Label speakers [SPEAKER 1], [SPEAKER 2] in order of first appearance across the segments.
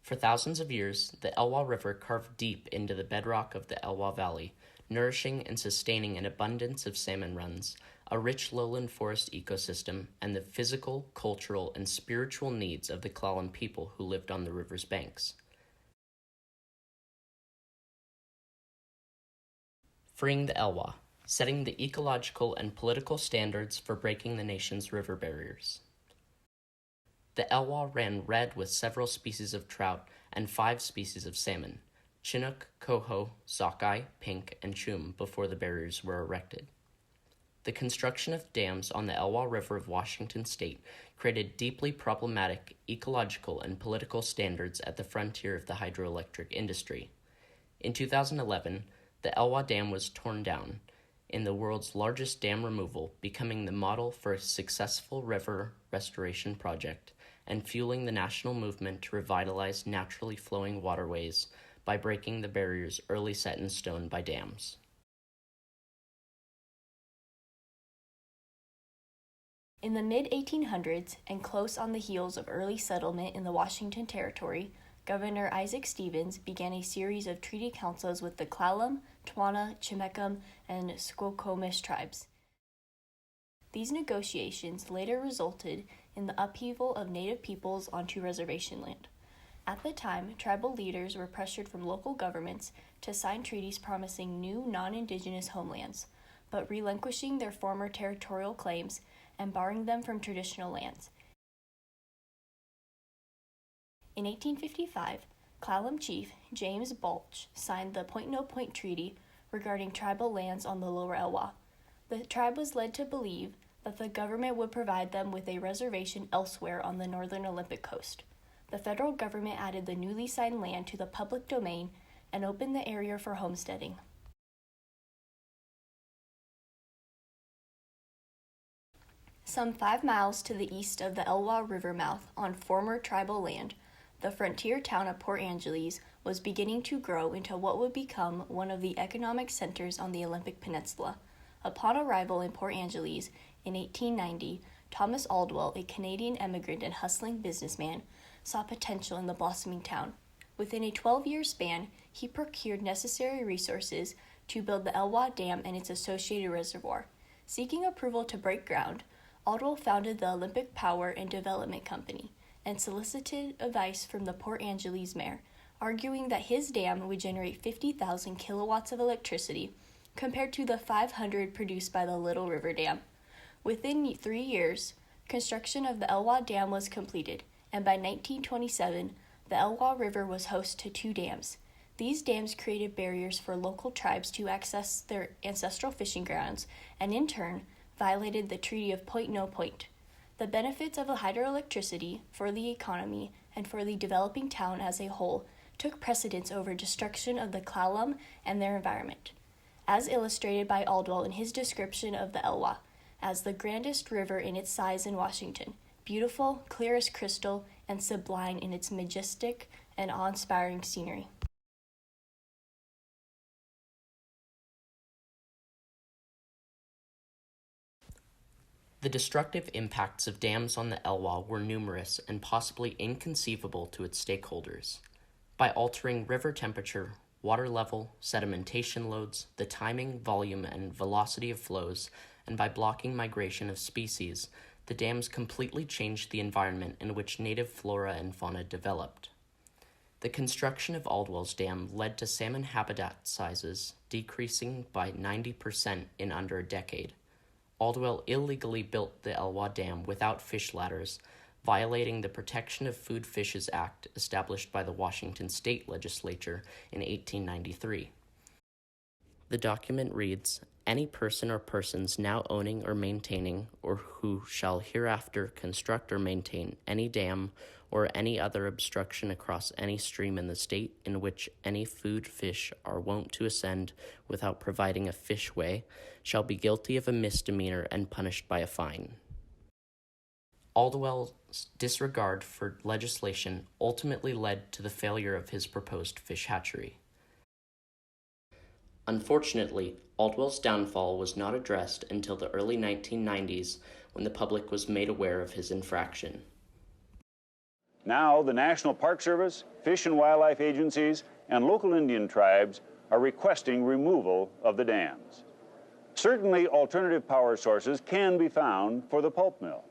[SPEAKER 1] For thousands of years, the Elwha River carved deep into the bedrock of the Elwha Valley, nourishing and sustaining an abundance of salmon runs, a rich lowland forest ecosystem, and the physical, cultural, and spiritual needs of the Clallam people who lived on the river's banks. Freeing the Elwha, setting the ecological and political standards for breaking the nation's river barriers. The Elwha ran red with several species of trout and 5 species of salmon, Chinook, coho, sockeye, pink, and chum before the barriers were erected. The construction of dams on the Elwha River of Washington state created deeply problematic ecological and political standards at the frontier of the hydroelectric industry. In 2011, the Elwha Dam was torn down, in the world's largest dam removal, becoming the model for a successful river restoration project and fueling the national movement to revitalize naturally flowing waterways by breaking the barriers early set in stone by dams.
[SPEAKER 2] In the mid-1800s, and close on the heels of early settlement in the Washington Territory, Governor Isaac Stevens began a series of treaty councils with the Clallam, Twana, Chimecum, and Squamish tribes. These negotiations later resulted in the upheaval of Native peoples onto reservation land. At the time, tribal leaders were pressured from local governments to sign treaties promising new non-Indigenous homelands, but relinquishing their former territorial claims and barring them from traditional lands. In 1855, Clallam chief James Balch signed the Point-No-Point Treaty regarding tribal lands on the Lower Elwha. The tribe was led to believe that the government would provide them with a reservation elsewhere on the northern Olympic coast. The federal government added the newly signed land to the public domain and opened the area for homesteading. Some 5 miles to the east of the Elwha River mouth on former tribal land, the frontier town of Port Angeles was beginning to grow into what would become one of the economic centers on the Olympic Peninsula. Upon arrival in Port Angeles in 1890, Thomas Aldwell, a Canadian immigrant and hustling businessman, saw potential in the blossoming town. Within a 12-year span, he procured necessary resources to build the Elwha Dam and its associated reservoir. Seeking approval to break ground, Aldwell founded the Olympic Power and Development Company and solicited advice from the Port Angeles mayor, arguing that his dam would generate 50,000 kilowatts of electricity compared to the 500 produced by the Little River Dam. Within 3 years, construction of the Elwha Dam was completed, and by 1927, the Elwha River was host to 2 dams. These dams created barriers for local tribes to access their ancestral fishing grounds, and in turn, violated the Treaty of Point-No-Point. The benefits of the hydroelectricity for the economy and for the developing town as a whole took precedence over destruction of the Clallam and their environment, as illustrated by Aldwell in his description of the Elwha as the grandest river in its size in Washington, beautiful, clear as crystal, and sublime in its majestic and awe-inspiring scenery.
[SPEAKER 1] The destructive impacts of dams on the Elwha were numerous and possibly inconceivable to its stakeholders. By altering river temperature, water level, sedimentation loads, the timing, volume, and velocity of flows, and by blocking migration of species, the dams completely changed the environment in which native flora and fauna developed. The construction of Aldwell's Dam led to salmon habitat sizes decreasing by 90% in under a decade. Aldwell illegally built the Elwha Dam without fish ladders, violating the Protection of Food Fishes Act established by the Washington State Legislature in 1893. The document reads, "Any person or persons now owning or maintaining, or who shall hereafter construct or maintain any dam or any other obstruction across any stream in the state in which any food fish are wont to ascend without providing a fishway, shall be guilty of a misdemeanor and punished by a fine." Aldwell's disregard for legislation ultimately led to the failure of his proposed fish hatchery. Unfortunately, Aldwell's downfall was not addressed until the early 1990s when the public was made aware of his infraction.
[SPEAKER 3] Now, the National Park Service, Fish and Wildlife agencies, and local Indian tribes are requesting removal of the dams. Certainly, alternative power sources can be found for the pulp mill.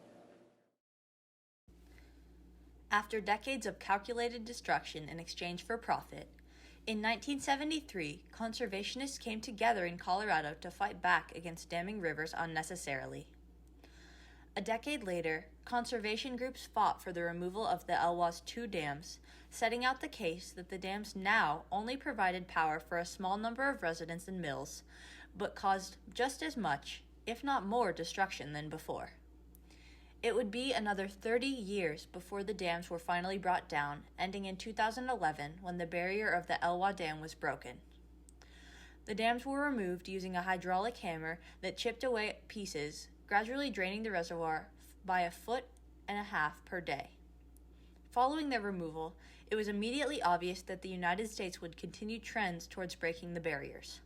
[SPEAKER 4] After decades of calculated destruction in exchange for profit, in 1973, conservationists came together in Colorado to fight back against damming rivers unnecessarily. A decade later, conservation groups fought for the removal of the Elwha's 2 dams, setting out the case that the dams now only provided power for a small number of residents and mills, but caused just as much, if not more, destruction than before. It would be another 30 years before the dams were finally brought down, ending in 2011 when the barrier of the Elwha Dam was broken. The dams were removed using a hydraulic hammer that chipped away at pieces, gradually draining the reservoir by 1.5 feet per day. Following their removal, it was immediately obvious that the United States would continue trends towards breaking the barriers.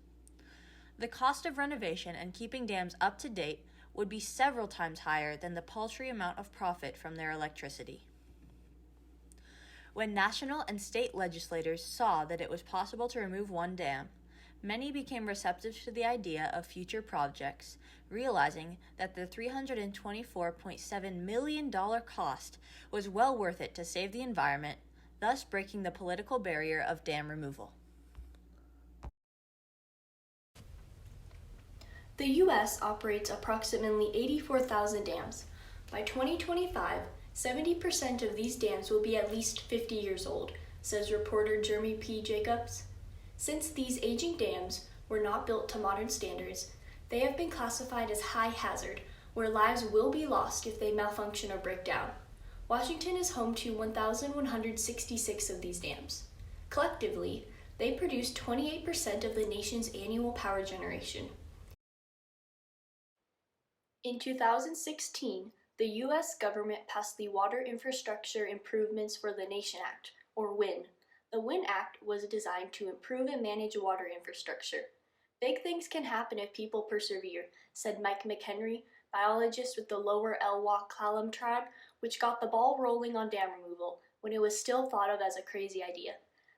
[SPEAKER 4] The cost of renovation and keeping dams up to date would be several times higher than the paltry amount of profit from their electricity. When national and state legislators saw that it was possible to remove one dam, many became receptive to the idea of future projects, realizing that the $324.7 million cost was well worth it to save the environment, thus breaking the political barrier of dam removal.
[SPEAKER 2] The U.S. operates approximately 84,000 dams. By 2025, 70% of these dams will be at least 50 years old, says reporter Jeremy P. Jacobs. Since these aging dams were not built to modern standards, they have been classified as high hazard, where lives will be lost if they malfunction or break down. Washington is home to 1,166 of these dams. Collectively, they produce 28% of the nation's annual power generation. In 2016, the U.S. government passed the Water Infrastructure Improvements for the Nation Act, or WIN. The WIN Act was designed to improve and manage water infrastructure. Big things can happen if people persevere, said Mike McHenry, biologist with the Lower Elwha Clallam tribe, which got the ball rolling on dam removal when it was still thought of as a crazy idea.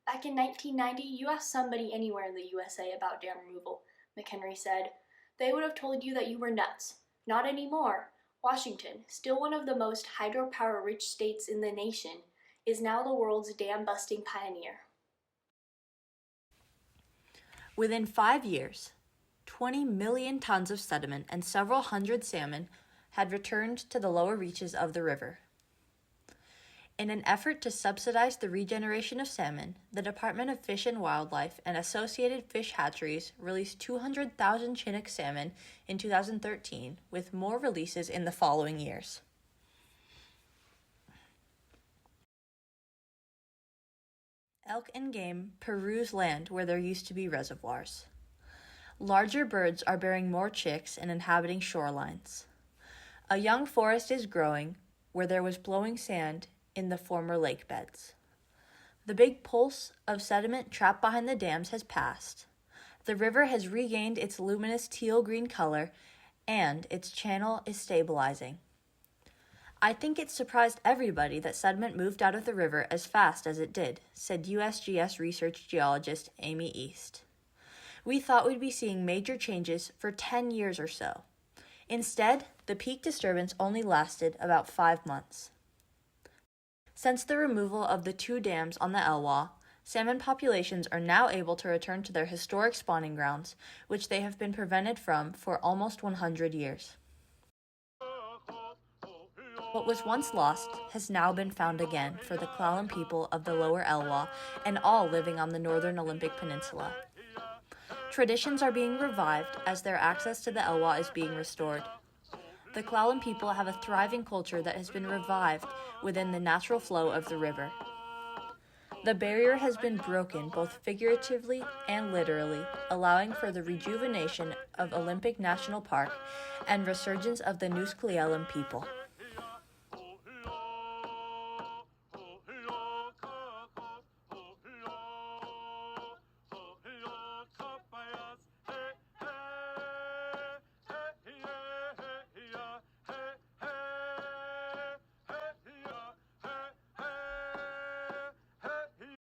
[SPEAKER 2] Back in 1990, you asked somebody anywhere in the USA about dam removal, McHenry said. They would have told you that you were nuts. Not anymore. Washington, still one of the most hydropower-rich states in the nation, is now the world's dam-busting pioneer.
[SPEAKER 4] Within 5 years, 20 million tons of sediment and several hundred salmon had returned to the lower reaches of the river. In an effort to subsidize the regeneration of salmon, the Department of Fish and Wildlife and Associated Fish Hatcheries released 200,000 Chinook salmon in 2013, with more releases in the following years. Elk and game peruse land where there used to be reservoirs. Larger birds are bearing more chicks and inhabiting shorelines. A young forest is growing where there was blowing sand in the former lake beds. The big pulse of sediment trapped behind the dams has passed. The river has regained its luminous teal-green color, and its channel is stabilizing. I think it surprised everybody that sediment moved out of the river as fast as it did, said USGS research geologist Amy East. We thought we'd be seeing major changes for 10 years or so. Instead, the peak disturbance only lasted about 5 months. Since the removal of the 2 dams on the Elwha, salmon populations are now able to return to their historic spawning grounds, which they have been prevented from for almost 100 years. What was once lost has now been found again for the Clallam people of the Lower Elwha and all living on the northern Olympic Peninsula. Traditions are being revived as their access to the Elwha is being restored. The Clallam people have a thriving culture that has been revived within the natural flow of the river. The barrier has been broken both figuratively and literally, allowing for the rejuvenation of Olympic National Park and resurgence of the Nuscleelam people.